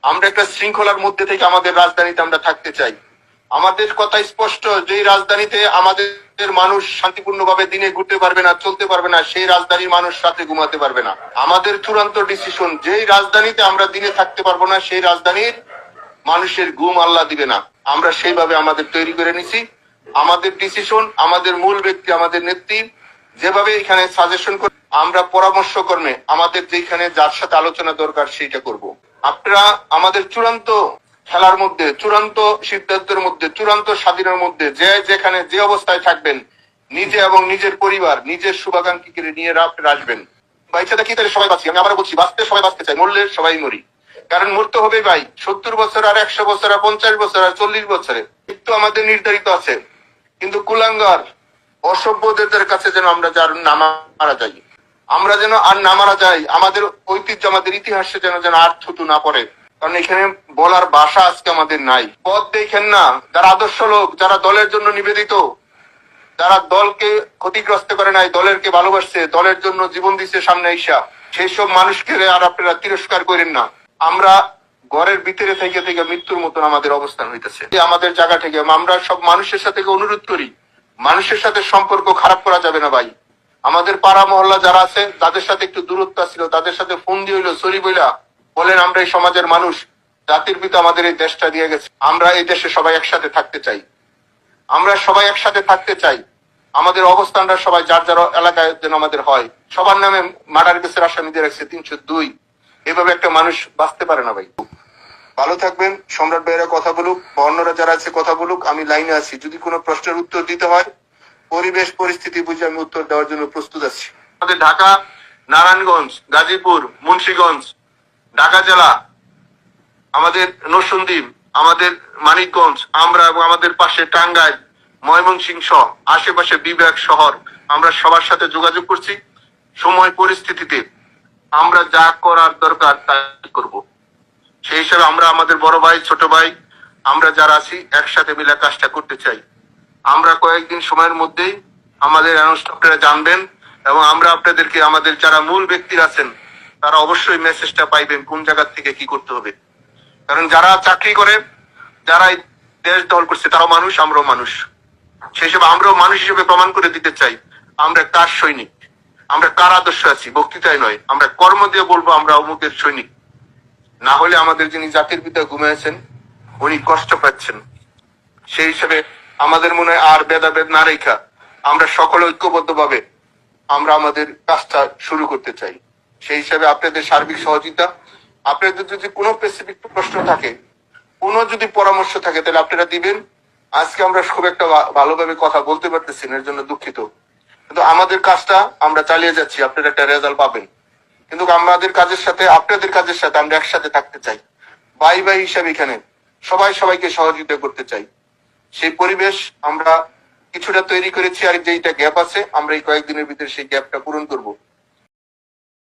আমরা একটা শৃঙ্খলার মধ্যে থেকে আমাদের রাজধানীতে আমরা থাকতে চাই। আমাদের কথা স্পষ্ট, যেই রাজধানীতে আমাদের মানুষ শান্তিপূর্ণভাবে দিনে ঘুরতে পারবে না, চলতে পারবে না, সেই রাজধানীর মানুষ রাতে ঘুমাতে পারবে না। আমাদের চূড়ান্ত ডিসিশন, যেই রাজধানীতে আমরা দিনে থাকতে পারবো না, সেই রাজধানীর মানুষের ঘুম আল্লাহ দিবে না। আমরা সেইভাবে আমাদের তৈরি করে নিছি। আমাদের ডিসিশন, আমাদের মূল ব্যক্তি, আমাদের নেত্রী যেভাবে এখানে সাজেশন করে, আমরা পরামর্শ কর্মে আমাদের যেখানে যার সাথে আলোচনা দরকার সেইটা করব। আপনারা আমাদের চূড়ান্ত খেলার মধ্যে, চূড়ান্ত সিদ্ধান্তের মধ্যে, চূড়ান্ত স্বাধীনের মধ্যে যে যেখানে যে অবস্থায় থাকবেন, নিজে এবং নিজের পরিবার, নিজের শুভাকাঙ্ক্ষীকে নিয়ে আপনারা আসবেন। বাইচা থাকি তাহলে সবাই বাঁচি। আমি আবার বলছি, বাঁচতে সবাই বাঁচতে চাই, মরলে সবাই মরি। কারণ মরতে হবে ভাই, 70 বছর আর 100 বছর আর 50 বছর আর 40 বছরে মৃত্যু আমাদের নির্ধারিত আছে। কিন্তু কুলাঙ্গার অসভ্যদের কাছে যেন আমরা যার না মারা যাই, আমরা যেন আর না মারা যাই, আমাদের ঐতিহ্য, আমাদের ইতিহাসে যেন যেন আর থুতু না পড়ে। কারণ এখানে বলার ভাষা আজকে আমাদের নাই। পথ দেখেন না, যারা আদর্শ লোক, যারা দলের জন্য নিবেদিত, যারা দলকে ক্ষতিগ্রস্ত করে নাই, দলেরকে ভালোবাসছে, দলের জন্য জীবন দিচ্ছে সামনে আইসা, সেই সব মানুষকে আর আপনারা তিরস্কার করেন না। আমরা ঘরের ভিতরে থেকে থেকে মৃত্যুর মতন আমাদের অবস্থান হইতেছে। আমাদের জায়গা থেকে আমরা সব মানুষের সাথে অনুরোধ করি, মানুষের সাথে সম্পর্ক খারাপ করা যাবে না ভাই। আমাদের পাড়া মহল্লা যারা আছে, তাদের সাথে একটু দূরত্ব ছিল, তাদের সাথে ফোন দিয়ে হইলো, সরি বইলা বলেন, আমরা এই সমাজের মানুষ, জাতির পিতা আমাদের এই দেশটা দিয়ে গেছে, আমরা এই দেশে সবাই একসাথে থাকতে চাই, আমরা সবাই একসাথে থাকতে চাই। আমাদের অবস্থানটা সবাই যার যার এলাকায় যেন আমাদের হয়। সবার নামে মার্ডার কেসের আসামি দিয়ে রাখছে 302। এভাবে একটা মানুষ বাঁচতে পারে না ভাই। ভালো থাকবেন। সম্রাট ভাইয়েরা কথা বলুক বা অন্যরা যারা আছে কথা বলুক, আমি লাইনে আছি। যদি কোনো প্রশ্নের উত্তর দিতে হয়, পরিবেশ পরিস্থিতি বুঝে আমি উত্তর দেওয়ার জন্য প্রস্তুত আছি। আমাদের ঢাকা, নারায়ণগঞ্জ, গাজীপুর, মুন্সিগঞ্জ, ঢাকা জেলা, আমাদের নরসিংদী, আমাদের মানিকগঞ্জ, আমরা এবং আমাদের পাশে টাঙ্গাইল, ময়মনসিংহ, আশেপাশে বিভাগ, শহর, আমরা সবার সাথে যোগাযোগ করছি। সময় পরিস্থিতিতে আমরা যা করার দরকার তাই করব। সেই হিসাবে আমরা আমাদের বড় ভাই, ছোট ভাই, আমরা যারা আছি একসাথে মিলে কাজটা করতে চাই। আমরা কয়েকদিন সময়ের মধ্যেই আমাদের আপনারা জানবেন, এবং আমরা আপনাদেরকে, আমাদের যারা মূল ব্যক্তি আছেন তারা অবশ্যই মেসেজটা পাইবেন কোন জায়গা থেকে কি করতে হবে। কারণ যারা চাকরি করে, যারা দেশ দল করছে, তারাও মানুষ, আমরাও মানুষ। সেই হিসেবে আমরাও মানুষ হিসেবে প্রমাণ করে দিতে চাই আমরা কার সৈনিক, আমরা কার আদর্শ আছি। বক্তৃতায় নয়, আমরা কর্ম দিয়ে বলবো আমরা অমুকের সৈনিক। না হলে আমাদের যিনি জাতির পিতা ঘুমিয়েছেন, উনি কষ্ট পাচ্ছেন। সেই হিসেবে আমাদের মনে আর ভেদাভেদ না রেখা আমরা সকলে ঐক্যবদ্ধ ভাবে আমরা আমাদের কাজটা শুরু করতে চাই। সেই হিসাবে আপনাদের সার্বিক সহযোগিতা, আপনাদের যদি কোনো স্পেসিফিক প্রশ্ন থাকে, কোনো যদি পরামর্শ থাকে, তাহলে আপনারা দিবেন। আজকে আমরা খুব একটা ভালোভাবে কথা বলতে পারতেছি, এর জন্য দুঃখিত। কিন্তু আমাদের কাজটা আমরা চালিয়ে যাচ্ছি, আপনারা একটা রেজাল্ট পাবেন। কিন্তু আমাদের কাজের সাথে, আপনাদের কাজের সাথে আমরা একসাথে থাকতে চাই। ভাই ভাই হিসাবে এখানে সবাই সবাইকে সহযোগিতা করতে চাই। সেই পরিবেশ আমরা কিছুটা তৈরি করেছি, আর যেইটা গ্যাপ আছে আমরা এই কয়েকদিনের ভিতরে সেই গ্যাপটা পূরণ করব।